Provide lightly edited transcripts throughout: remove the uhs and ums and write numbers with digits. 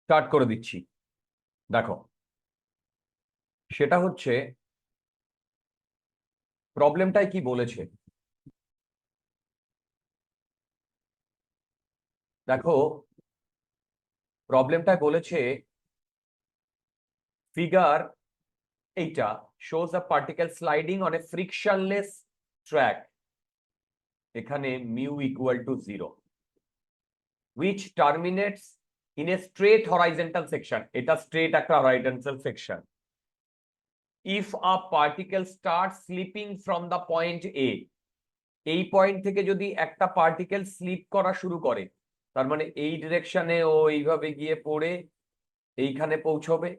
Start করে দিচ্ছি। দেখো, সেটা হচ্ছে প্রবলেমটাই কি বলেছে। দেখো, প্রবলেমটাই বলেছে ফিগার এইটা shows a particle sliding on a frictionless track, এখানে mu equal to 0, which terminates in a straight horizontal section, এটা straight একটা horizontal section. If a particle starts slipping from the point A, এই point থেকে যদি একটা particle slip করা শুরু করে, তার মানে এই ডিরেকশনে ও এইভাবে গিয়ে পড়ে এইখানে পৌঁছবে,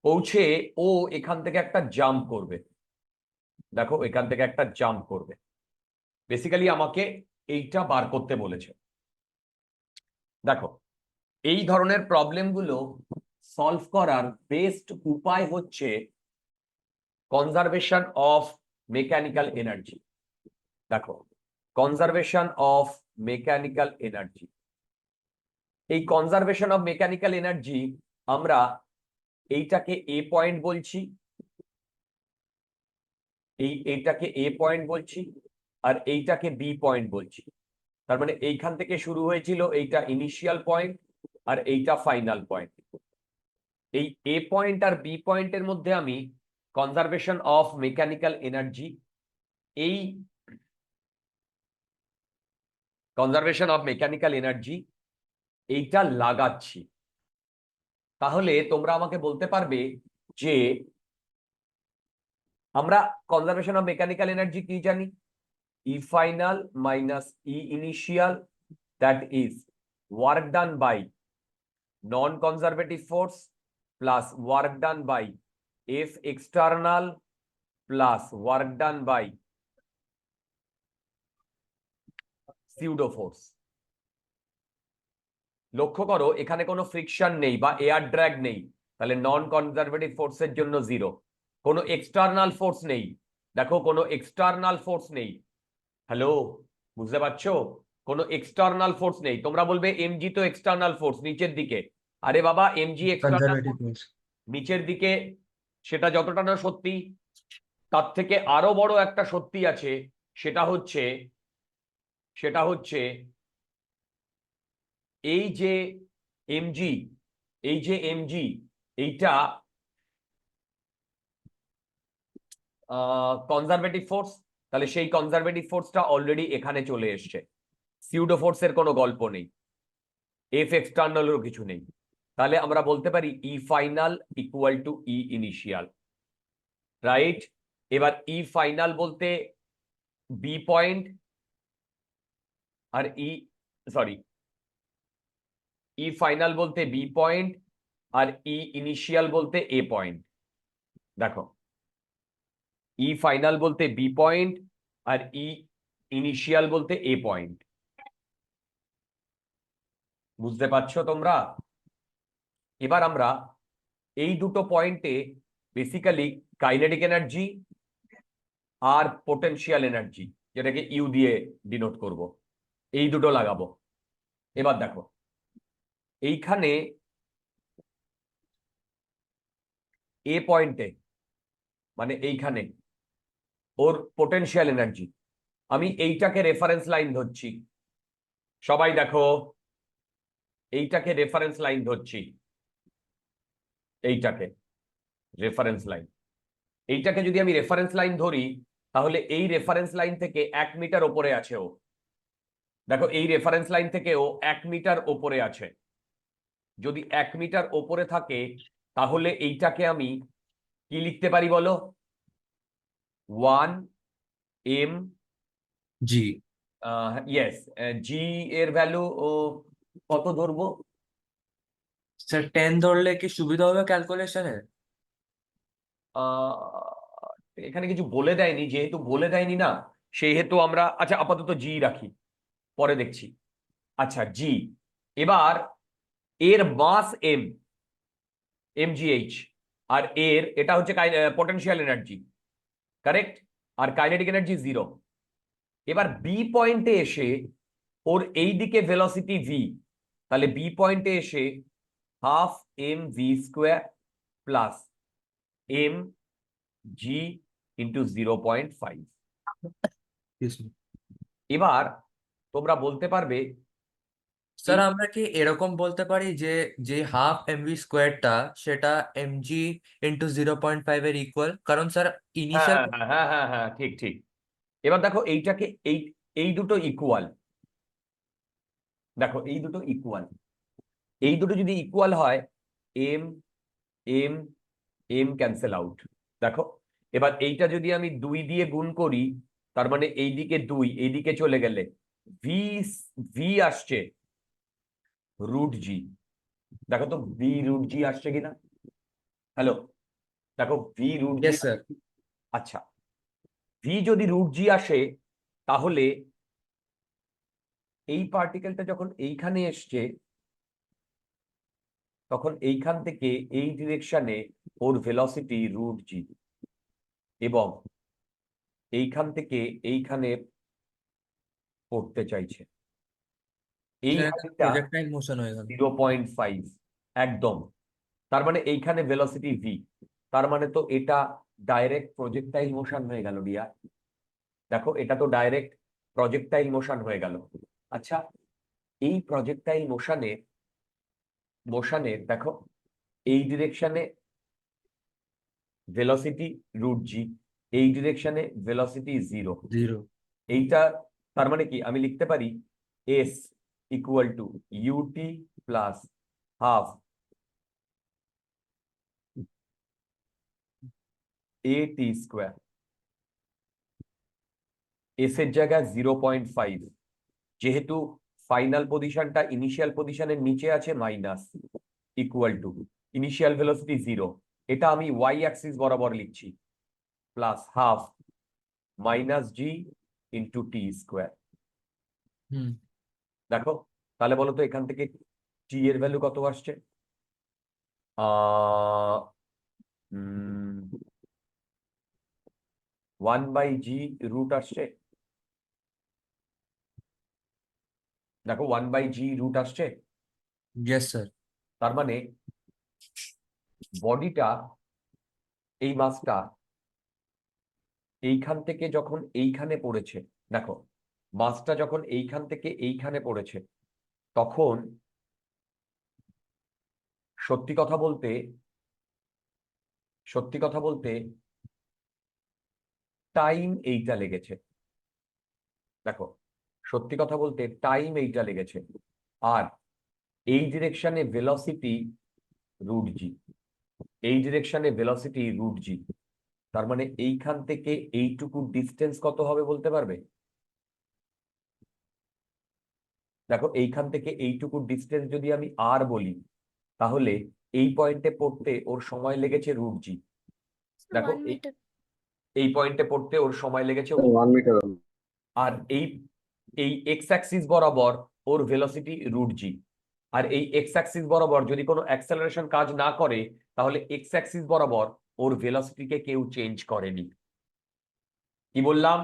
পৌঁছে ও এখান থেকে একটা জাম্প করবে। দেখো, এখান থেকে একটা জাম্প করবে। বেসিক্যালি আমাকে এইটা বার করতে বলেছে। দেখো, এই ধরনের প্রবলেমগুলো সলভ করার বেস্ট উপায় হচ্ছে কনজারভেশন অফ মেকানিক্যাল এনার্জি। দেখো, কনজারভেশন অফ মেকানিক্যাল এনার্জি, এই কনজারভেশন অফ মেকানিক্যাল এনার্জি আমরা এইটাকে এ পয়েন্ট বলছি, এইটাকে এ পয়েন্ট বলছি, আর এইটাকে বি পয়েন্ট বলছি। তার মানে এইখান থেকে শুরু হয়েছিল, এইটা ইনিশিয়াল পয়েন্ট আর এইটা ফাইনাল পয়েন্ট। এই এ পয়েন্ট আর বি পয়েন্টের মধ্যে আমি কনজারভেশন অফ মেকানিক্যাল এনার্জি, এই কনজারভেশন অফ মেকানিক্যাল এনার্জি এইটা লাগাচ্ছি। তাহলে তোমরা আমাকে বলতে পারবে যে আমরা কনজারভেশন অফ মেকানিক্যাল এনার্জি কি জানি? E final minus E initial, that is work done by non-conservative force plus work done by F external plus work done by pseudo force. লক্ষ্য করো, এখানে কোনো ফ্রিকশন নেই বা এয়ার ড্র্যাগ নেই, তাহলে নন কনজারভেটিভ ফোর্সের জন্য 0। কোনো এক্সটার্নাল ফোর্স নেই, দেখো কোনো এক্সটার্নাল ফোর্স নেই। হ্যালো, বুঝতে পারছো? কোনো এক্সটার্নাল ফোর্স নেই। তোমরা বলবে এমজি তো এক্সটার্নাল ফোর্স নিচের দিকে। আরে বাবা, এমজি এক্সটার্নাল ফোর্স নিচের দিকে, সেটা যতটা না সত্যি, তার থেকে আরো বড় একটা সত্যি আছে। সেটা হচ্ছে এই যে এমজি, এইটা কনজারভেটিভ ফোর্স। তাহলে সেই কনজারভেটিভ ফোর্সটা অলরেডি এখানে চলে এসছে। সিউডো ফোর্সের কোনো গল্প নেই, এফ এক্সটার্নালেরও কিছু নেই। তাহলে আমরা বলতে পারি E final equal to E initial, right? এবার ই ফাইনাল বলতে বি পয়েন্ট আর ই ফাইনাল বলতে বি পয়েন্ট আর ই ইনিশিয়াল বলতে এ পয়েন্ট। দেখো, ই ফাইনাল বলতে বি পয়েন্ট আর ই ইনিশিয়াল বলতে এ পয়েন্ট। বুঝতে পারছো তোমরা? এবার আমরা এই দুটো পয়েন্টে বেসিক্যালি কাইনেটিক এনার্জি আর পোটেনশিয়াল এনার্জি, যেটাকে ইউ দিয়ে ডিনোট করব, এই দুটো লাগাবো। এবার দেখো, এইখানে এ পয়েন্টে মানে এইখানে ওর পোটেনশিয়াল এনার্জি, আমি এইটাকে রেফারেন্স লাইন ধরছি। সবাই দেখো, এইটাকে রেফারেন্স লাইন ধরছি, এইটাকে রেফারেন্স লাইন। এইটাকে যদি আমি রেফারেন্স লাইন ধরি, তাহলে এই রেফারেন্স লাইন থেকে 1 মিটার ওপরে আছে ও। দেখো, এই রেফারেন্স লাইন থেকে ও 1 মিটার ওপরে আছে। যদি 1 মিটার ওপরে থাকে, তাহলে এইটাকে আমি কি লিখতে পারি বলো? 1 m, জি ইয়েস, জি এর ভ্যালু কত ধরবো? স্যার, 10 ধরলে কি সুবিধা হবে ক্যালকুলেশনে? আহ, এখানে কিছু বলে দেয়নি, যেহেতু বলে দেয়নি না সেহেতু আমরা আচ্ছা আপাতত জি রাখি, পরে দেখছি। আচ্ছা জি, এবার এর মাস এম, mgh, আর এটা হচ্ছে পটেনশিয়াল এনার্জি, কারেক্ট, আর কাইনেটিক এনার্জি 0। এবার বি পয়েন্টে এসে ওর এই দিকে ভেলোসিটি ভি, তাহলে বি পয়েন্টে এসে half M V square plus M G into 0.5। এবার তোমরা বলতে পারবে স্যার, এই, আমরা কি এরকম বলতে পারি যে যে হাফ এমভি স্কোয়ারটা সেটা এমজি ইন্টু 0.5 এর ইকুয়াল? কারণ স্যার হ্যাঁ ইনিশিয়াল। হ্যাঁ হ্যাঁ হ্যাঁ হ্যাঁ, ঠিক ঠিক। এবার দেখো এইটাকে এই এই দুটো ইকুয়াল, দেখো এই দুটো ইকুয়াল, এই দুটো যদি ইকুয়াল হয় M M M cancel out. দেখো এবার এইটা যদি আমি 2 দিয়ে গুণ করি, তার মানে এইদিকে 2 এইদিকে চলে গেলে ভি, ভি আসছে √g। দেখো তো v√g আসছে কিনা, হ্যালো, দেখো v√g। Yes sir. আচ্ছা, ভি যদি √g আসে তাহলে এই পার্টিকেলটা যখন এইখানে এসছে তখন এইখান থেকে এই ডিরেকশনে ওর ভেলোসিটি √g, এবং এইখান থেকে এইখানে পড়তে চাইছে এই হাইটটা প্রজেক্টাইল মোশন হয়ে গেল। 0.5 একদম। তার মানে এইখানে ভেলোসিটি ভি, তার মানে তো এটা ডাইরেক্ট প্রজেক্টাইল মোশন হয়ে গেল ডিয়ার। দেখো এটা তো ডাইরেক্ট প্রজেক্টাইল মোশন হয়ে গেল। আচ্ছা, এই প্রজেক্টাইল মোশনে মোশনে দেখো এই ডিরেকশনে ভেলোসিটি √g, এই ডিরেকশনে ভেলোসিটি 0। 0। এইটা তার মানে কি আমি লিখতে পারি S equal to UT plus half AT square. S এর জায়গায় 0.5, যেহেতু ফাইনাল পজিশনটা ইনিশিয়াল পজিশনের নিচে আছে minus, equal to initial velocity 0, এটা আমি ওয়াই অ্যাক্সিস বরাবর লিখছি, প্লাস হাফ মাইনাস জি ইন্টু টি স্কোয়ার। হুম। দেখো তাহলে বলো তো এখান থেকে টি এর ভ্যালু কত আসছে? আহ 1/g রুট আসছে। দেখো 1/g রুট আসছে, ইয়েস স্যার। তার মানে বডিটা, এই মাসটা এইখান থেকে যখন এইখানে পড়েছে, দেখো মাসটা যখন এইখান থেকে এইখানে পড়েছে তখন সত্যি কথা বলতে, সত্যি কথা বলতে টাইম এইটা লেগেছে। দেখো সত্যি কথা বলতে টাইম এইটা লেগেছে, আর এই ডিরেকশনে ভেলোসিটি √g, এই ডিরেকশনে ভেলোসিটি √g, তার মানে এইখান থেকে এইটুকু ডিস্টেন্স কত হবে বলতে পারবে? দেখো এইখান থেকে এইটুকু ডিস্টেন্স যদি আমি আর বলি তাহলে এই পয়েন্টে পড়তে ওর সময় লেগেছে √g। দেখো 1 মিটার। এই পয়েন্টে পড়তে ওর সময় লেগেছে, 1 মিটার। আর এই এই এক্স অ্যাক্সিস বরাবর ওর ভেলোসিটি √g। আর এই এক্স অ্যাক্সিস বরাবর যদি কোনো অ্যাক্সেলারেশন কাজ না করে তাহলে এক্স অ্যাক্সিস বরাবর ওর ভেলোসিটিকে কেউ চেঞ্জ করেনি। কি বললাম?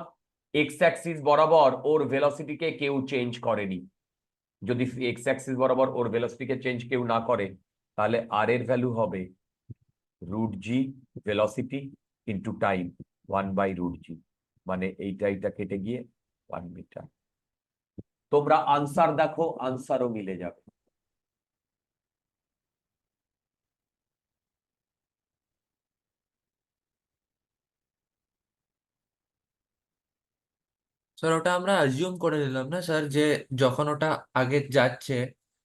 এক্স অ্যাক্সিস বরাবর ওর ভেলোসিটিকে কেউ চেঞ্জ করেনি। যদি এক্স অ্যাক্সিস বরাবর ওর ভেলোসিটিকে চেঞ্জ কেউ না করে তাহলে আর এর ভ্যালু হবে √g velocity into time 1/√g, মানে এইটা কেটে গিয়ে 1 মিটার। তোমরা আনসার দেখো, আনসারও মিলে যাবে। স্যার, ওটা আমরা অ্যাজিউম করে নিলাম না স্যার, যে যখন ওটা আগে যাচ্ছে,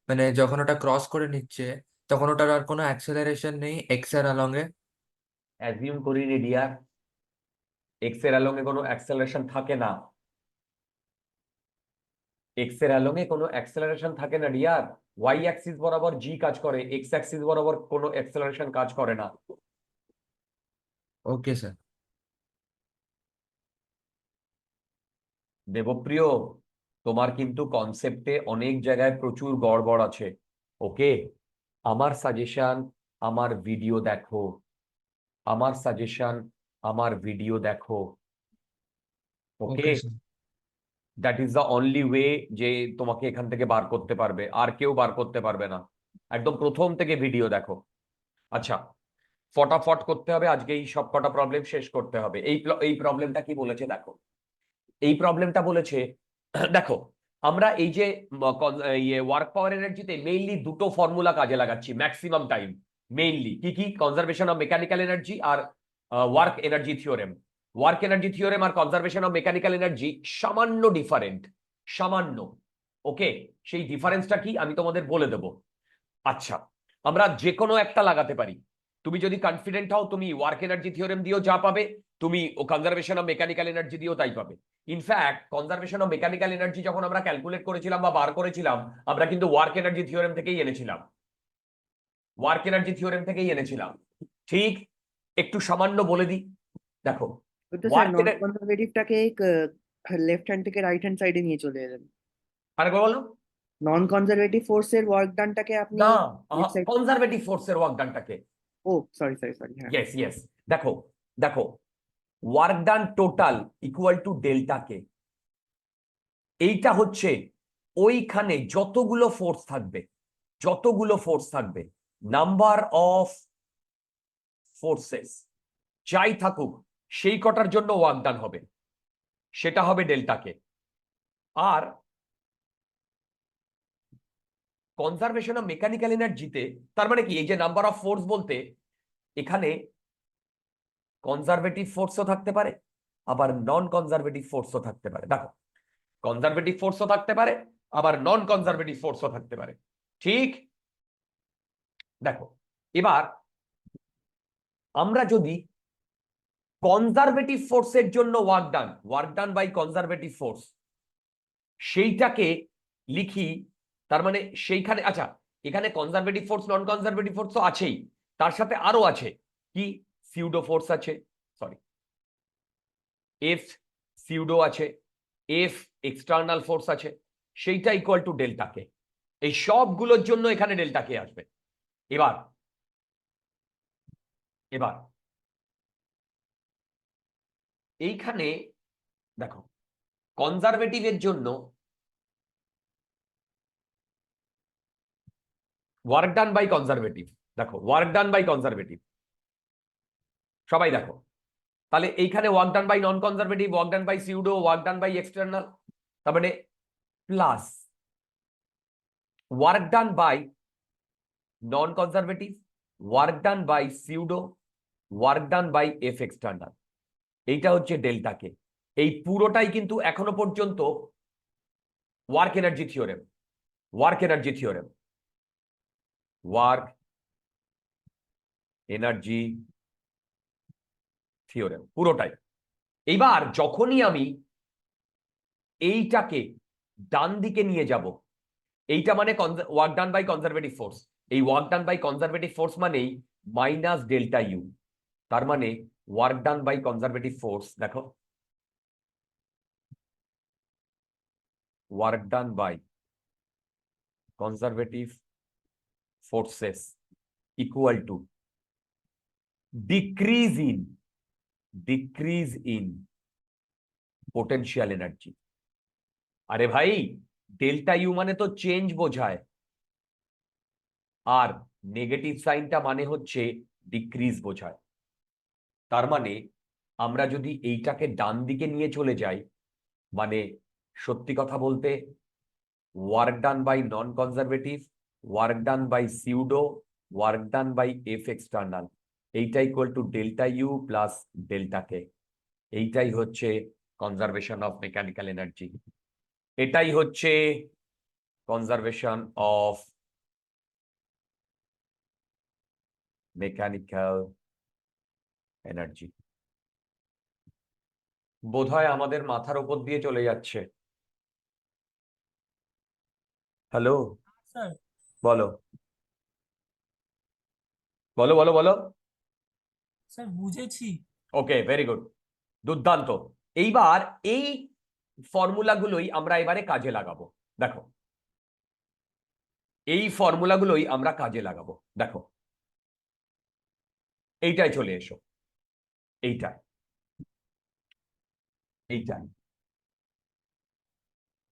মানে যখন ওটা ক্রস করে নিচ্ছে, তখন ওটার আর কোনো অ্যাক্সেলারেশন নেই এক্স এর অ্যালং এ। অ্যাজিউম করি নি ডিয়ার, এক্স এর অ্যালং এ কোনো অ্যাক্সেলারেশন থাকে না। এক্স এর অ্যালং এ কোনো অ্যাক্সেলারেশন থাকে না ডিয়ার। ওয়াই অ্যাক্সিস বরাবর জি কাজ করে, এক্স অ্যাক্সিস বরাবর কোনো অ্যাক্সেলারেশন কাজ করে না। Okay sir. দেবপ্রিয়, তোমার কিন্তু কনসেপ্টে অনেক জায়গায় প্রচুর গড়বড় আছে। ওকে, আমার সাজেশন, আমার ভিডিও দেখো, আমার সাজেশন, আমার ভিডিও দেখো। Okay, okay sir. That is the only way যে তোমাকে এখান থেকে বার করতে পারবে, আর কেউ বার করতে পারবে না। একদম প্রথম থেকে ভিডিও দেখো। আচ্ছা, ফটাফট করতে হবে আজকে, এই সব কটা প্রবলেম শেষ করতে হবে। এই প্রবলেমটা কি বলেছে দেখো। এই প্রবলেমটা বলেছে দেখো, আমরা এই যে ওয়ার্ক পাওয়ার এনার্জিতে মেইনলি দুটো ফর্মুলা কাজে লাগাচ্ছি ম্যাক্সিমাম টাইম। মেইনলি কি কি? কনজারভেশন অফ মেকানিক্যাল এনার্জি আর work energy theorem. Work energy theorem আর কনজারভেশন অফ মেকানিক্যাল এনার্জি সামান্য ডিফারেন্ট, সামান্য। ওকে, সেই ডিফারেন্সটা কি আমি তোমাদের বলে দেবো। আচ্ছা, আমরা যে কোনো একটা লাগাতে পারি। তুমি যদি কনফিডেন্ট হও তুমি ওয়ার্ক এনার্জি থিওরেম দিয়েও যা পাবে, তুমি কনজারভেশন অফ মেকানিক্যাল এনার্জি দিয়েও তাই পাবে। In fact conservation of mechanical energy যখন আমরা ক্যালকুলেট করেছিলাম বা বার করেছিলাম, আমরা কিন্তু ওয়ার্ক এনার্জি থিওরেম থেকেই এনেছিলাম, ওয়ার্ক এনার্জি থিওরেম থেকেই এনেছিলাম। ঠিক, একটু সামান্য বলে দিই। দেখো, ওই তো স্যার ওয়ার্ক নন কনজারভেটিভটাকে লেফট হ্যান্ড থেকে রাইট হ্যান্ড সাইডে নিয়ে চলে এলেন। আরেকবার বলো। নন কনজারভেটিভ ফোর্সের ওয়ার্ক ডানটাকে আপনি না, লেফট সাইড। কনজারভেটিভ ফোর্সের ওয়ার্ক ডানটাকে। ও সরি সরি সরি, হ্যাঁ। ইয়েস ইয়েস, দেখো দেখো, work done total equal to delta K. এইটা হচ্ছে ওইখানে যতগুলো ফোর্স থাকবে, যতগুলো ফোর্স থাকবে, নাম্বার অফ ফোর্সেস যাই থাকুক, সেই কটার জন্য ওয়ার্ক ডান হবে, সেটা হবে ডেল্টাকে। আর কনজারভেশন অফ মেকানিক্যাল এনার্জিতে তার মানে কি, এই যে নাম্বার অফ ফোর্স বলতে এখানে কনজারভেটিভ ফোর্সও থাকতে পারে, আবার নন কনজারভেটিভ ফোর্সও থাকতে পারে। দেখো, কনজারভেটিভ ফোর্সও থাকতে পারে, আবার নন কনজারভেটিভ ফোর্সও থাকতে পারে। ঠিক, দেখো এবার আমরা যদি কনজারভেটিভ ফোর্সের জন্য work done by conservative force সেইটাকে লিখি, তার মানে সেইখানে, আচ্ছা এখানে conservative force non conservative force তো আছেই, তার সাথে আরো আছে কি, সিউডো ফোর্স আছে, সরি এফ সিউডো আছে, এফ এক্সটার্নাল ফোর্স আছে, সেইটা ইকুয়াল টু ডেল্টা কে। এই সবগুলোর জন্য এখানে ডেল্টা কে আসবে। এবার এবার এইখানে দেখো, কনজারভেটিভের জন্য ওয়ার্ক ডান বাই কনজারভেটিভ, দেখো ওয়ার্ক ডান বাই কনজারভেটিভ, সবাই দেখো, তাহলে এইখানে work done by non conservative, work done by pseudo, work done by external, তার মানে plus work done by non conservative, work done by pseudo, work done by F external. এইটা হচ্ছে delta K. এই পুরোটাই কিন্তু এখনো পর্যন্ত work energy theorem, work energy theorem, work energy theorem পুরোটাই। এইবার যখনই আমি এইটাকে ডান দিকে নিয়ে যাব, এইটা মানে work done by conservative force, এই work done by conservative force মানেই মাইনাস ডেল্টা ইউ, তার মানে work done by conservative force, দেখো work done by conservative forces equal to decrease in potential energy. আরে ভাই, ডেল্টা ইউ মানে তো change বোঝায়, আর নেগেটিভ সাইনটা মানে হচ্ছে ডিক্রিজ বোঝায়। তার মানে আমরা যদি এইটাকে ডান দিকে নিয়ে চলে যাই, মানে সত্যি কথা বলতে work done by non conservative, work done by pseudo, work done by F external, এইটা equal to delta U plus delta K. এইটাই হচ্ছে কনজারভেশন অফ মেকানিক্যাল এনার্জি, এটাই হচ্ছে কনজারভেশন অফ মেকানিক্যাল এনার্জি। বোধহয় আমাদের মাথার উপর দিয়ে চলে যাচ্ছে। হ্যালো, স্যার বলো বলো বলো বলো। স্যার বুঝেছি। ওকে, ভেরি গুড, দুর্দান্ত। এইবার এই ফর্মুলাগুলোই আমরা এবারে কাজে লাগাবো। দেখো, এই ফর্মুলাগুলোই আমরা কাজে লাগাবো। দেখো, এইটাই চলে এসো, এইটাই এইটাই।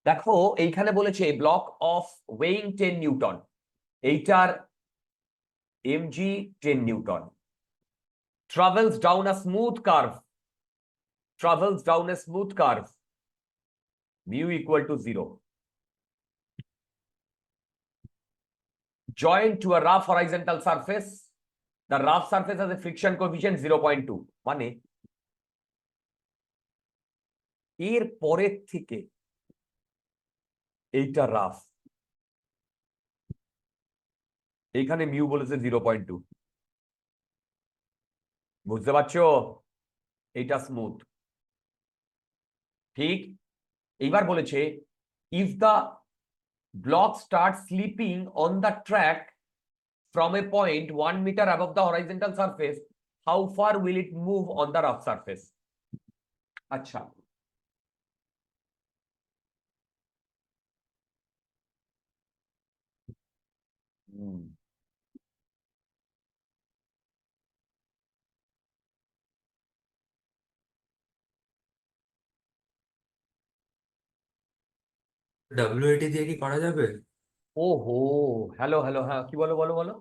দেখো, এইখানে বলেছে ব্লক অফ ওয়েইং 10 নিউটন, এইটার MG 10 Newton, travels down a smooth curve, travels down a smooth curve, mu equal to 0, joined to a rough horizontal surface, the rough surface has a friction coefficient 0.2, মানে এর পরের থেকে এইটা rough, এইখানে mu বলেছে 0.2, বুঝতে পারছো? এইটা স্মুথ, ঠিক। এইবার বলেছে if the block starts slipping on the track from a point 1 meter above the horizontal surface, how far will it move on the rough surface? আচ্ছা, হুম, ডব্লিউএটি দিয়ে কি করা যাবে? ওহো, হ্যালো হ্যালো, হ্যাঁ কি বলো বলো বলো।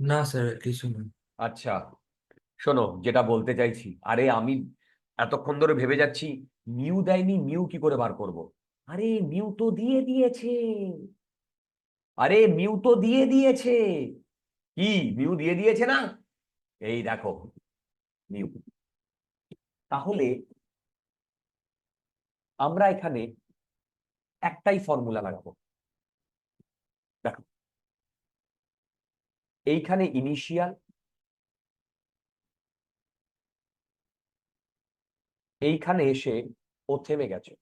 না স্যার, কিছু না। আচ্ছা, শোনো যেটা বলতে চাইছি, আরে আমি এতক্ষণ ধরে ভেবে যাচ্ছি মিউ দেয়নি, মিউ কি করে বার করব। আরে মিউ তো দিয়ে দিয়েছে, আরে মিউ তো দিয়ে দিয়েছে, কি মিউ দিয়ে দিয়েছে না? এই দেখো মিউ। তাহলে আমরা এখানে একটাই ফর্মুলা লাগাবো। দেখো, এইখানে ইনিশিয়াল, এইখানে এসে ও থেমে গেছে,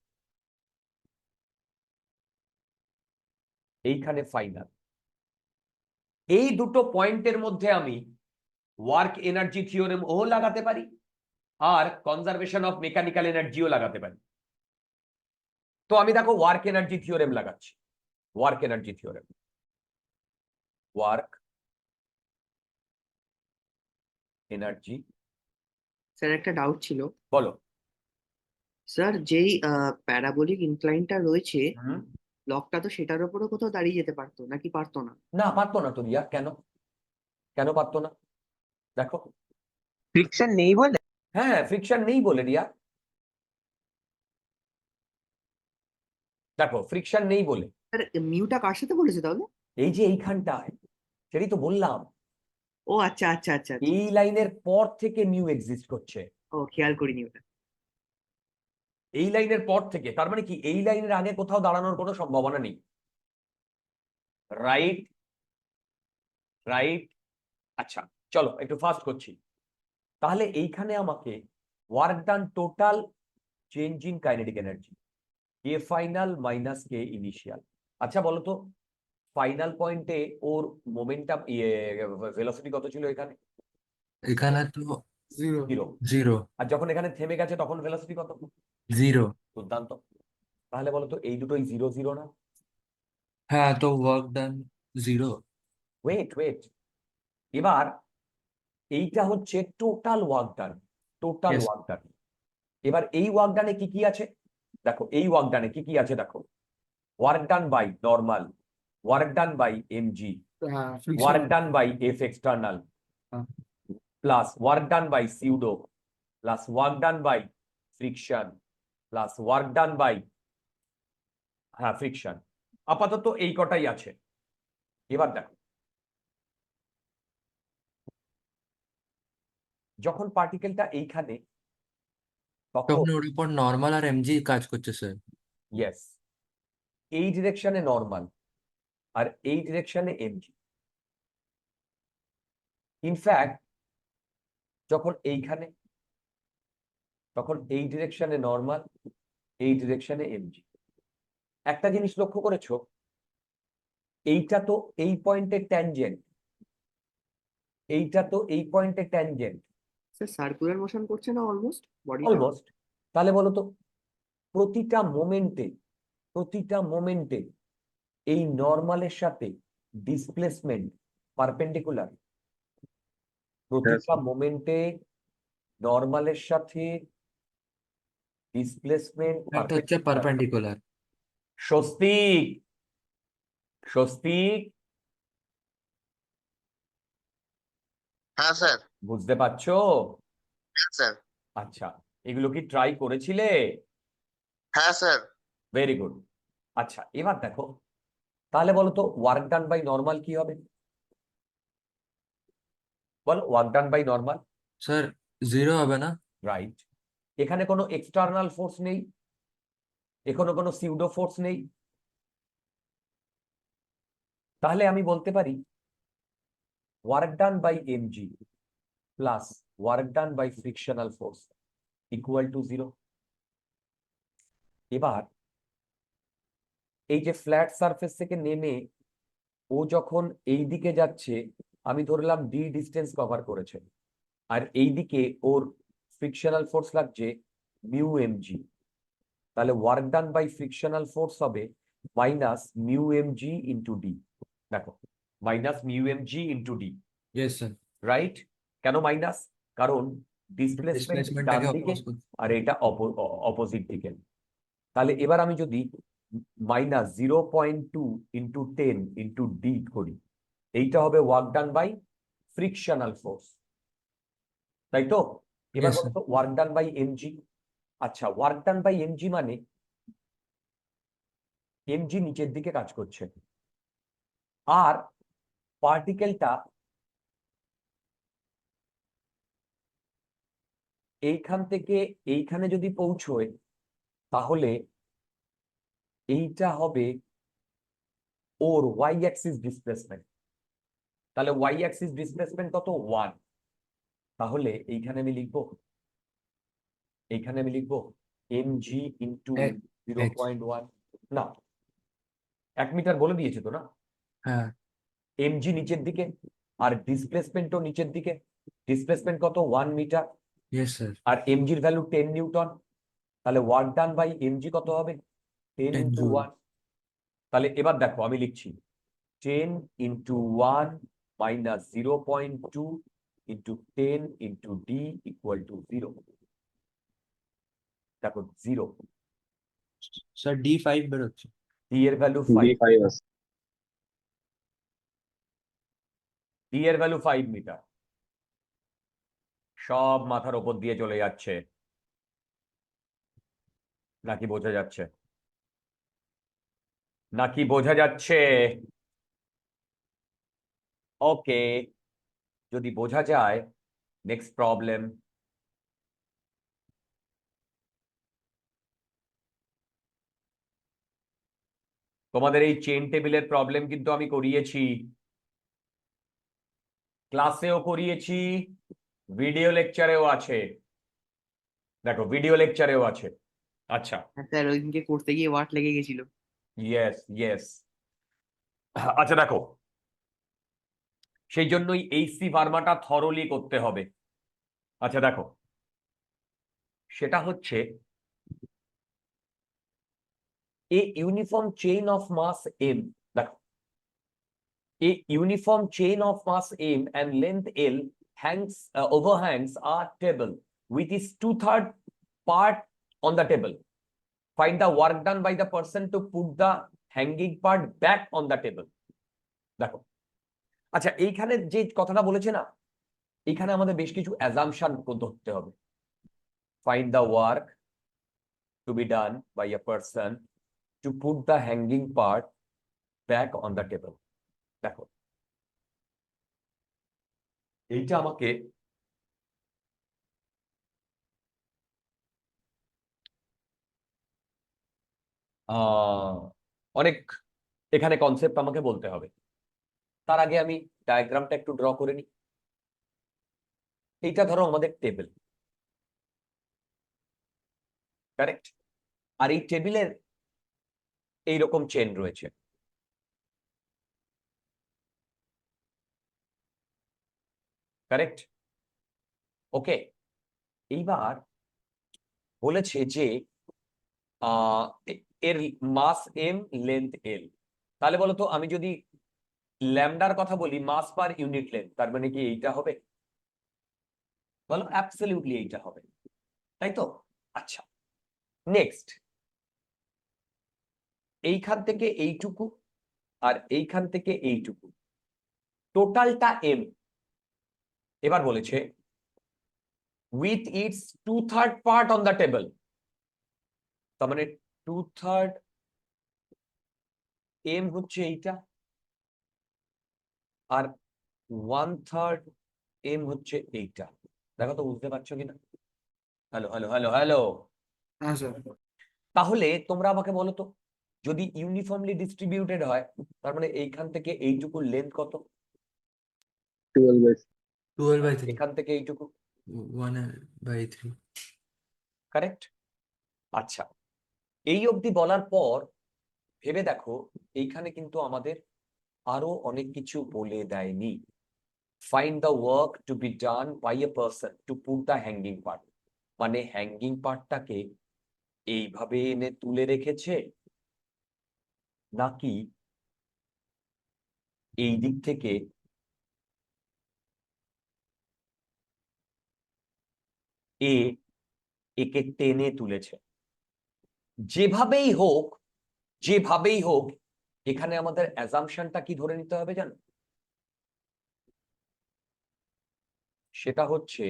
এইখানে ফাইনাল। এই দুটো পয়েন্টের মধ্যে আমি ওয়ার্ক এনার্জি থিওরেম ও লাগাতে পারি, আর কনজারভেশন অফ মেকানিক্যাল এনার্জিও লাগাতে পারি। তো আমি দেখো ওয়ার্ক এনার্জি থিওরেম লাগাচ্ছি, work energy theorem, work energy. Sir একটা ডাউট ছিল। বলো। স্যার যেই প্যারাবোলিক ইনক্লাইনটা রয়েছে, হুম, ব্লকটা তো সেটার উপরও কোথাও দাঁড়িয়ে যেতে পারতো নাকি পারতো না? না পারতো না তো রিয়া, কেন কেন পারতো না? দেখো, ফ্রিকশন নেই বলে। হ্যাঁ ফ্রিকশন নেই বলে রিয়া, দেখো ফ্রিকশন নেই বলে। স্যার মিউটা কার সাথে বলেছে তাহলে? এই যে এইখানটায়, সেটাই তো বললাম, ও আচ্ছা আচ্ছা আচ্ছা আচ্ছা। এই লাইনের পর থেকে মিউ এক্সিস্ট করছে, ও খেয়াল করিনি ওটা। এই লাইনের পর থেকে। তার মানে কি এই লাইনের আগে কোথাও দাঁড়ানোর কোনো সম্ভাবনা নেই। Right, right. আচ্ছা, চলো একটু ফাস্ট করছি। তাহলে এইখানে আমাকে work done total change in kinetic energy, K final minus K initial. আচ্ছা বলো তো, ফাইনাল পয়েন্টে ওর মোমেন্টাম ভেলোসিটি কত ছিল এখানে? এখানে তো জিরো। 0 আর যখন এখানে থেমে গেছে তখন ভেলোসিটি কত? 0। দুর্দান্ত। তাহলে বলো তো এই দুটোই 0 0 না? হ্যাঁ, তো ওয়ার্ক ডান 0। ওয়েট ওয়েট, এবার এইটা হচ্ছে total work done, total Yes. Work done. এবার এই ওয়ার্ক ডানে কি কি আছে দেখো, এই ওয়ার্ক ডানে কি কি আছে দেখো, work done by normal, work done by MG, work done by F external, plus work done by pseudo, plus work done by friction, plus work done by, হ্যাঁ ফ্রিকশন। আপাতত এই কটাই আছে। এবার দেখো, যখন পার্টিকেলটা এইখানে, তখন তখন ওর উপর নর্মাল আর এমজি কাজ করছে স্যার। ইয়েস, এই ডিরেকশনে নর্মাল আর এই ডিরেকশনে এমজি। ইনফ্যাক্ট যখন এইখানে, তখন এই ডিরেকশনে নর্মাল, এই ডিরেকশনে এমজি। একটা জিনিস লক্ষ্য করেছো, এইটা তো এই পয়েন্টের ট্যানজেন্ট, এইটা তো এই পয়েন্টের ট্যানজেন্ট, স্যার সার্কুলার মোশন করছে না অলমোস্ট বডিটা? অলমোস্ট। তাহলে বলো তো, প্রতিটা মোমেন্টে, প্রতিটা মোমেন্টে এই নর্মালের সাথে ডিসপ্লেসমেন্ট পারপেন্ডিকুলার। প্রতিটা মোমেন্টে নর্মালের সাথে ডিসপ্লেসমেন্ট একটা হচ্ছে পারপেন্ডিকুলার। স্বস্তিক, স্বস্তিক, হ্যাঁ স্যার। বুঝতে পারছো? হ্যাঁ স্যার। আচ্ছা, এগুলো কি ট্রাই করেছিলে? হ্যাঁ স্যার। Very good. আচ্ছা, এবার দেখো, তাহলে বলো তো ওয়ার্ক ডান বাই নর্মাল কি হবে? বলো, work done by normal. Sir 0 হবে না? রাইট। এখানে কোনো এক্সটার্নাল ফোর্স নেই, এখানে কোনো সিউডো ফোর্স নেই, তাহলে আমি বলতে পারি work done by MG plus work done by frictional force equal to 0। এবার এই যে ফ্ল্যাট সারফেস থেকে নেমে ও যখন এই দিকে যাচ্ছে, আমি ধরলাম ডি ডিস্টেন্স কভার করেছে, আর এই দিকে ওর ফ্রিকশনাল ফোর্স লাগছে মিউ এমজি, তাহলে work done by frictional force হবে minus mu M G into D. দেখো, minus mu M G into D, yes sir. Right? কেন মাইনাস? কারণ ডিসপ্লেসমেন্ট ডান ডিসপ্লেসমেন্টটাকে দিকে অপোজ করছে। আর এটা অপোজিট দিকে। তাহলে এবার আমি যদি মাইনাস 0.2 ইন্টু 10 ইন্টু ডি করি, এইটা হবে work done by frictional force, তাই তো? এবার Yes, বলো তো ওয়ার্ক ডান বাই এমজি। আচ্ছা, ওয়ার্ক ডান বাই এমজি মানে এমজি নিচের দিকে কাজ করছে, আর পার্টিকেলটা এইখান থেকে এইখানে যদি পৌঁছয়, তাহলে এইটা হবে ওর ওয়াই অ্যাক্সিস ডিসপ্লেসমেন্ট। তাহলে ওয়াই অ্যাক্সিস ডিসপ্লেসমেন্ট কত? 1। তাহলে এইখানে আমি লিখবো, এইখানে আমি লিখবো এমজি ইন্টু X, 0.1। না, 1 মিটার বলে দিয়েছে তো না? হ্যাঁ। এমজি নিচের দিকে আর ডিসপ্লেসমেন্টও নিচের দিকে। ডিসপ্লেসমেন্ট কত? 1 মিটার। Yes sir. আর এমজির ভ্যালু 10 নিউটন। তাহলে ওয়ার্ক ডান বাই এমজি কত হবে? 10 10 ইন্টু জুল। 1। তাহলে এবার দেখো, আমি লিখছি 10 into 1 minus 0.2 into 10 into D equal to 0। দেখো 0, স্যার D5 বেরোচ্ছে। ডি এর ভ্যালু 5, ডি এর ভ্যালু 5 মিটার। সব মাথার উপর দিয়ে চলে যাচ্ছে, নাকি বোঝা যাচ্ছে? নাকি বোঝা যাচ্ছে? ওকে, যদি বোঝা যায়, নেক্সট প্রবলেম। তোমাদের এই চেন টেবিলের প্রবলেম কিন্তু আমি করিয়েছি, ক্লাসেও করিয়েছি, ভিডিও লেকচারেও আছে। দেখো, ভিডিও লেকচারেও আছে। আচ্ছা, হ্যাঁ স্যার, ওই দিনকে করতে গিয়ে ওয়াট লেগে গেছিল। Yes yes. আচ্ছা দেখো, সেই জন্যই এইচসি ভার্মাটা থরলি করতে হবে। আচ্ছা দেখো, সেটা হচ্ছে a uniform chain of mass M. দেখো, a uniform chain of mass m and length l overhangs a table with its 2/3 part on the table. Find the work done by the person to put the hanging part back on the table. দেখো, আচ্ছা এইখানে যে কথাটা বলেছে না, এখানে আমাদের বেশ কিছু অ্যাজাম্পশন ধরতে হবে। Find the work to be done by a person to put the hanging part back on the table. দেখো, এইটা আমাকে অনেক এখানে কনসেপ্ট আমাকে বলতে হবে। তার আগে আমি ডায়াগ্রামটা একটু ড্র করে নিই। এইটা ধরো আমাদের টেবিল, কারেক্ট? আর এই টেবিলের এইরকম চেন রয়েছে, কারেক্ট? ওকে, এইবার বলেছে যে এর মাস এম, লেন্থ এল। তাহলে বলো তো, আমি যদি ল্যামডার কথা বলি, মাস পার ইউনিট লেন্থ, তার মানে কি এইটা হবে? বলো, অ্যাবসলিউটলি এইটা হবে, তাই তো? আচ্ছা, নেক্সট, এইখান থেকে এইটুকু আর এইখান থেকে এইটুকু, টোটালটা এম। এবার বলেছে with its 2/3 part on the table, তার মানে 2/3 এম হচ্ছে এইটা, আর 1/3 এম হচ্ছে এইটা। দেখো তো বুঝতে পারছো কিনা? Hello hello hello hello. হ্যাঁ স্যার। তাহলে তোমরা আমাকে বলো তো, যদি ইউনিফর্মলি ডিস্ট্রিবিউটেড হয়, তার মানে এইখান থেকে এইটুকু লেন্থ কত? 12/3 এখান থেকে এইটুকু, 1/3। কারেক্ট? আচ্ছা, এই অবধি বলার পর ভেবে দেখো, এইখানে কিন্তু আমাদের আরো অনেক কিছু বলে দেয়নি। Find the work to be done by a person to put the hanging part, মানে হ্যাঙ্গিং পার্টটাকে এইভাবে এনে তুলে রেখেছে, নাকি এই দিক থেকে একে টেনে তুলেছে। যেভাবেই হোক, যেভাবেই হোক, এখানে আমাদের অ্যাজাম্পশনটা কি ধরে নিতে হবে জানো? সেটা হচ্ছে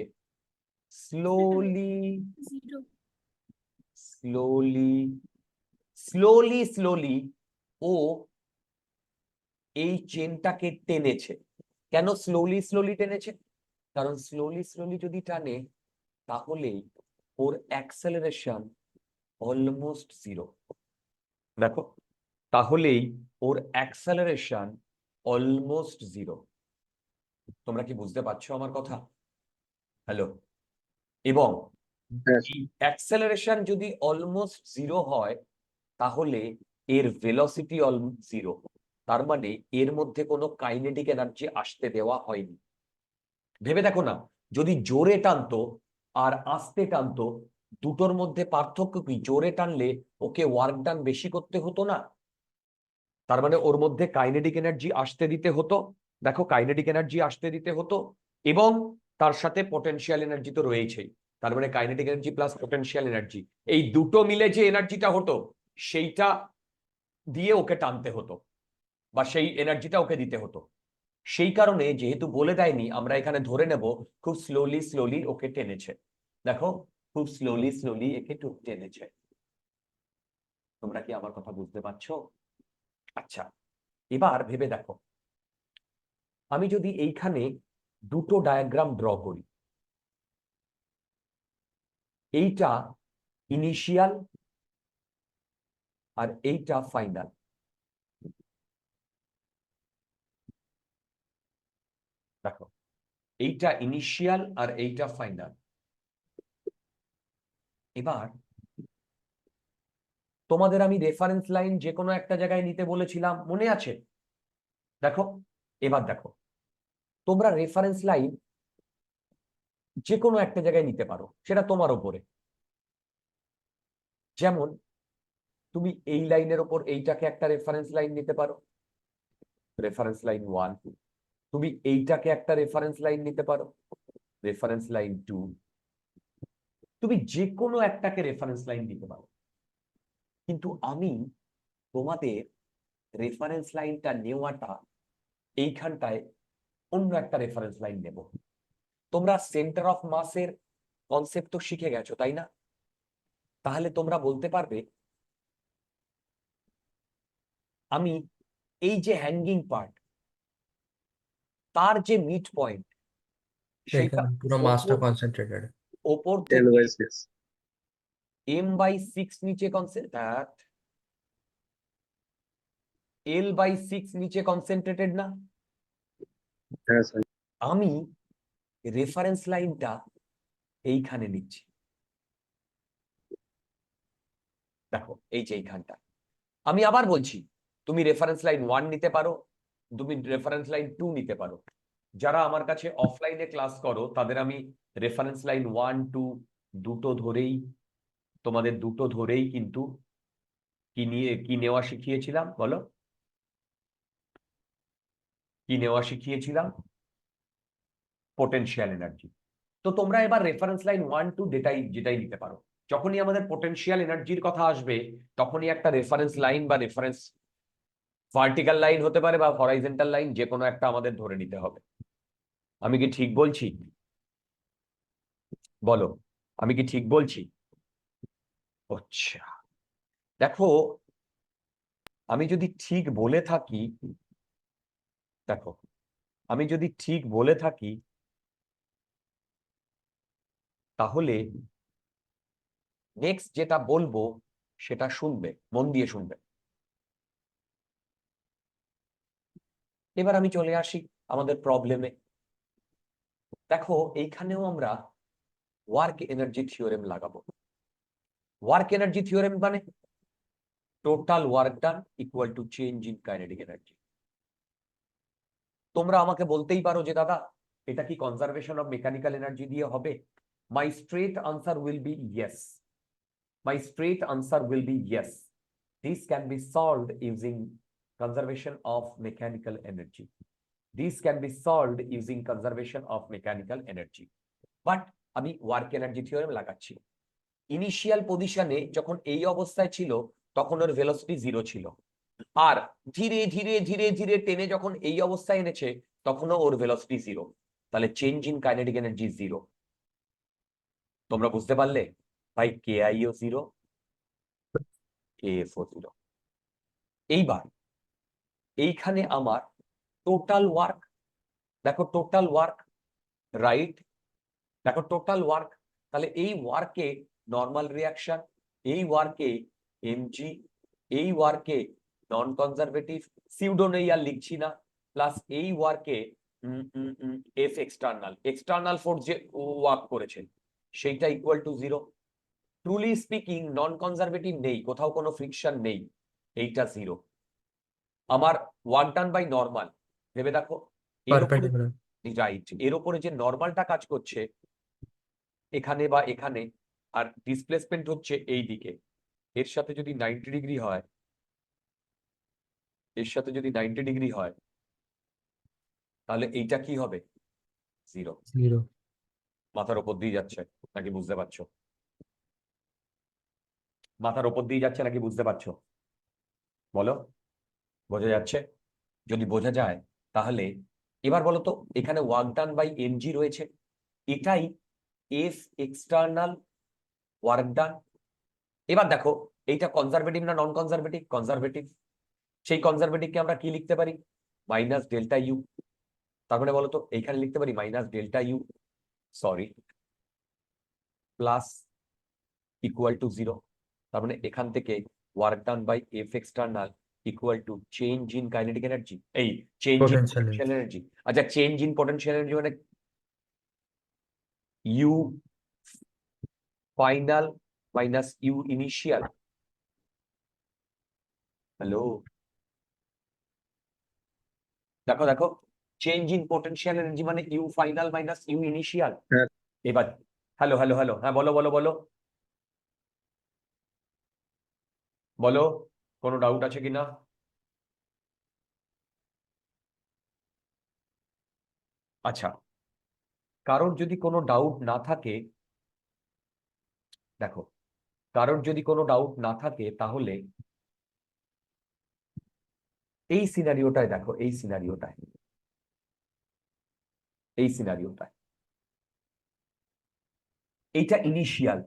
স্লোলি স্লোলি স্লোলি স্লোলি ও এই চেনটাকে টেনেছে। কেন স্লোলি স্লোলি টেনেছে? কারণ স্লোলি স্লোলি যদি টানে, তাহলেই ওর অ্যাক্সেলারেশন অলমোস্ট জিরো। দেখো, তাহলেই ওর অ্যাক্সেলারেশন অলমোস্ট জিরো। তোমরা কি বুঝতে পারছো আমার কথা? হ্যালো? এবং অ্যাক্সেলারেশন যদি অলমোস্ট জিরো হয়, তাহলে এর ভেলোসিটি অলমোস্ট জিরো। তার মানে এর মধ্যে কোনো কাইনেটিক এনার্জি আসতে দেওয়া হয়নি। ভেবে দেখো না, যদি জোরে টানতো আর আস্তে টানতো, দুটোর মধ্যে পার্থক্য কি? জোরে টানলে ওকে ওয়ার্ক ডান বেশি করতে হতো না? তার মানে ওর মধ্যে কাইনেটিক এনার্জি আসতে দিতে হতো। দেখো, কাইনেটিক এনার্জি আসতে দিতে হতো, এবং তার সাথে পটেনশিয়াল এনার্জি তো রয়েছেই। তার মানে kinetic energy plus potential energy, এই দুটো মিলে যে এনার্জিটা হতো, সেইটা দিয়ে ওকে টানতে হতো, বা সেই এনার্জিটা ওকে দিতে হতো। সেই কারণে যেহেতু বলে দেয়নি, আমরা এখানে ধরে নেব খুব স্লোলি স্লোলি ওকে টেনেছে। দেখো, খুব স্লোলি স্লোলি একে টেনেছে। তোমরা কি আমার কথা বুঝতে পারছো? আচ্ছা, এবার ভেবে দেখো, আমি যদি এইখানে দুটো ডায়াগ্রাম ড্র করি, এইটা ইনিশিয়াল আর এইটা ফাইনাল। দেখো, এইটা ইনিশিয়াল আর এইটা ফাইনাল। এবার তোমাদের আমি রেফারেন্স লাইন যে কোনো একটা জায়গায় নিতে বলেছিলাম, মনে আছে? দেখো, এবার দেখো, তোমরা রেফারেন্স লাইন যে কোনো একটা জায়গায় নিতে পারো, সেটা তোমার ওপরে। যেমন তুমি এই লাইনের ওপর এইটাকে একটা রেফারেন্স লাইন নিতে পারো, রেফারেন্স লাইন 1। তুমি এইটাকে একটা রেফারেন্স লাইন নিতে পারো, রেফারেন্স লাইন 2। তুমি যে কোনো একটাকে রেফারেন্স লাইন দিতে পারো, কিন্তু আমি তোমাদের রেফারেন্স লাইনটা নেওয়াটা এইখানটায় অন্য একটা রেফারেন্স লাইন নেব। তোমরা সেন্টার অফ মাসের কনসেপ্ট তো শিখে গেছো, তাই না? তাহলে তোমরা বলতে পারবে, আমি এই যে হ্যাঙ্গিং পার্ট, তার যে মিড পয়েন্ট, সেটা এখানে পুরো মাসটা কনসেন্ট্রেটেড। ওপর থেকে m/6 নিচে L/6 নিচে কনসেন্ট্রেটেড না? হ্যাঁ স্যার। আমি রেফারেন্স লাইনটা এইখানে নিচ্ছি। দেখো এই যে এইখানটা, আমি আবার বলছি, তুমি রেফারেন্স লাইন 1 নিতে পারো, তুমি রেফারেন্স লাইন 2 নিতে পারো। যারা আমার কাছে অফলাইনে ক্লাস করো তাদের আমি রেফারেন্স লাইন 1, 2 দুটো ধরেই, তোমাদের দুটো ধরেই কিন্তু কি নেওয়া শিখিয়েছিলাম বলো, কি নেওয়া শিখিয়েছিলাম? Potential energy. তো তোমরা এবার রেফারেন্স লাইন 1, 2 যেটাই নিতে পারো। যখনই আমাদের পোটেনশিয়াল এনার্জির কথা আসবে তখনই একটা রেফারেন্স লাইন বা রেফারেন্স ভার্টিক্যাল লাইন হতে পারে বা হরাইজন্টাল লাইন, যে কোনো একটা আমাদের ধরে নিতে হবে। আমি কি ঠিক বলছি? বলো, আমি কি ঠিক বলছি? আচ্ছা, দেখো আমি যদি ঠিক বলে থাকি, দেখো আমি যদি ঠিক বলে থাকি তাহলে নেক্সট যেটা বলবো সেটা শুনবে, মন দিয়ে শুনবে। এবার আমি চলে আসি আমাদের প্রবলেমে। দেখো এইখানেও আমরা ওয়ার্ক এনার্জি থিওরেম লাগাবো। ওয়ার্ক এনার্জি থিওরেম মানে total work done equal to change in kinetic energy. তোমরা আমাকে বলতেই পারো যে দাদা এটা কি কনজারভেশন অফ মেকানিক্যাল এনার্জি দিয়ে হবে? My straight answer will be yes. My straight answer will be yes. This can be solved using conservation of mechanical energy. This can be solved using conservation of mechanical energy. But আমি work energy theorem লাগাচ্ছি। Initial পজিশনে যখন এই অবস্থায় ছিল তখন ওর velocity 0 ছিল, আর ধীরে ধীরে ধীরে ধীরে টেনে যখন এই অবস্থায় এনেছে তখনও ওর ভেলোসিটি 0। তাহলে চেঞ্জ ইন কাইনেটিক এনার্জি 0। তোমরা বুঝতে পারলে? ভাই কে আইও 0, কেএফও 0। এইবার এইখানে আমার টোটাল ওয়ার্ক, দেখো টোটাল ওয়ার্ক, রাইট? দেখো টোটাল ওয়ার্ক, তাহলে এই ওয়ার্কে নর্মাল রিয়াকশন, এই ওয়ার্কে এমজি, এই ওয়ার্কে নন কনজারভেটিভ, সিউডো নেই আর লিখছি না, প্লাস এই ওয়ার্কে এফ এক্সটার্নাল, এক্সটার্নাল ফোর্স যে ওয়ার্ক করেছেন সেইটা equal to 0। Truly speaking non conservative নেই, কোথাও কোনো ফ্রিকশন নেই, এইটা 0। আমার ওয়ার্ক ডান বাই নর্মাল ভেবে দেখো, এর উপরে, পারপেন্ডিকুলার। রাইট, এর উপরে যে নর্মালটা কাজ করছে এখানে বা এখানে, আর ডিসপ্লেসমেন্ট হচ্ছে এই দিকে, এর সাথে যদি 90 ডিগ্রি হয়, এর সাথে যদি 90 ডিগ্রি হয় তাহলে এইটা কি হবে? 0। 0। মাথার উপর দিয়ে যাচ্ছে নাকি বুঝতে পারছো? মাথার উপর দিয়ে যাচ্ছে নাকি বুঝতে পারছো? বলো, বোঝা যাচ্ছে? যদি বোঝা যায় তাহলে এবার বলো তো, এখানে ওয়ার্ক ডান বাই এমজি রয়েছে, এটাই এফ এক্সটার্নাল ওয়ার্ক ডান। এবার দেখো এইটা কনজারভেটিভ না নন কনজারভেটিভ? কনজারভেটিভ। সেই কনজারভেটিভকে আমরা কি লিখতে পারি? Minus delta U. তার মানে বলো তো এইখানে লিখতে পারি minus delta U, sorry, plus equal to 0। তার মানে এখান থেকে work done by F external equal to change in kinetic energy, এই change in Potential potential energy. আচ্ছা, চেঞ্জ ইন পোটেনশিয়াল এনার্জি মানে U final minus U initial. Hello, দেখো দেখো, change in potential energy মানে U final minus U initial. হ্যাঁ। এবার hello hello hello, হ্যাঁ বলো বলো বলো বলো, কোনো ডাউট আছে কিনা? আচ্ছা, কারোর যদি কোনো ডাউট না থাকে, দেখো কারোর যদি কোনো ডাউট না থাকে তাহলে এই সিনারিওটায় দেখো, এই সিনারিওটায়, এই সিনারিওটায় এইটা ইনিশিয়াল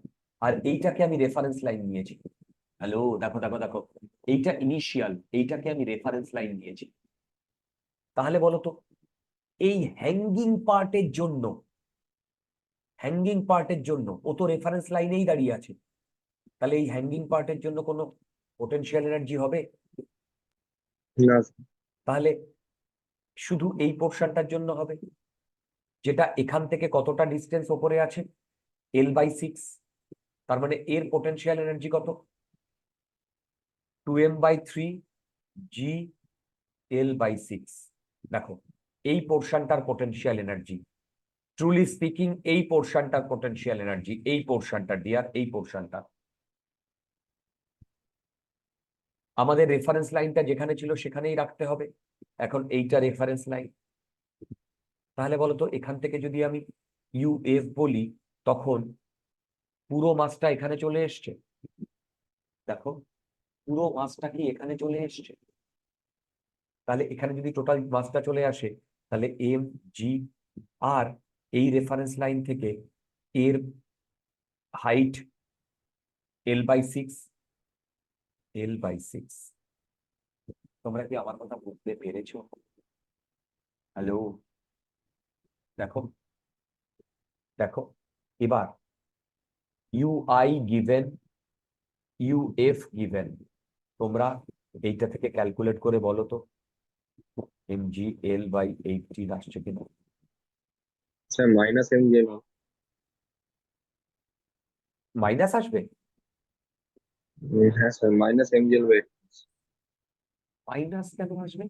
আর এইটাকে আমি রেফারেন্স লাইন নিয়েছি। হ্যালো, দেখো দেখো দেখো, এইটা ইনিশিয়াল, এইটাকে আমি রেফারেন্স লাইন নিয়েছি। তাহলে বলো তো এই হ্যাঙ্গিং পার্টের জন্য, হ্যাঙ্গিং পার্টের জন্য ও তো রেফারেন্স লাইনেই দাঁড়িয়ে আছে, তাহলে এই হ্যাঙ্গিং পার্টের জন্য কোনো পোটেনশিয়াল এনার্জি হবে? না তাহলে শুধু এই পোর্শনটার জন্য হবে। যেটা এখান থেকে কতটা ডিস্টেন্স ওপরে আছে, L/6, তার মানে এর পোটেনশিয়াল এনার্জি কত, 2m/3 g L/6। দেখো এই পোর্শনটার পোটেনশিয়াল এনার্জি, ট্রুলি স্পিকিং এই পোর্শনটার পোটেনশিয়াল এনার্জি, এই পোর্শনটা ডিয়ার, এই পোর্শনটা। আমাদের রেফারেন্স লাইনটা যেখানে ছিল সেখানেই রাখতে হবে। এখন এইটা রেফারেন্স লাইন, তাহলে বলতো এখান থেকে যদি আমি UF বলি, তখন পুরো মাসটা এখানে চলে এসছে। দেখো পুরো মাসটা কি এখানে চলে এসছে, তাহলে এখানে যদি টোটাল মাসটা চলে আসে, তাহলে mg, আর এই রেফারেন্স লাইন থেকে এর হাইট L/6, L/6। তোমরা কি আমার কথা বুঝতে পেরেছো? হ্যালো, দেখো দেখো এবার UI গিভেন, UF গিভেন, তোমরা এইটা থেকে ক্যালকুলেট করে বলো তো mg L/18 আসছে কিনা। Sir minus M G L minus আসবে, হ্যাঁ sir minus M G L weight minus কেন আসবে?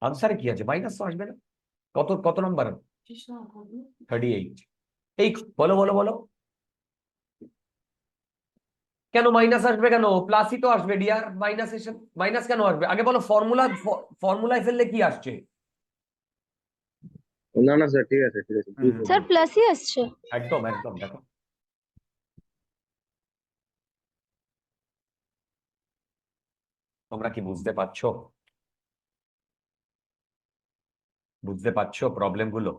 আনসারে কি আছে, মাইনাস তো আসবে না। কত কত নম্বর? 38। এই বলো বলো বলো, কেন মাইনাস আসবে, কেন প্লাসই তো আসবে ডিয়ার, মাইনাস এসে মাইনাস কেন আসবে? আগে বলো ফর্মুলায় ফেললে কি আসছে? না না স্যার ঠিক আছে ঠিক আছে স্যার প্লাসই আসছে। একদম একদম, দেখো তোমরা কি বুঝতে পারছো, বুঝতে পারছো প্রবলেম গুলো?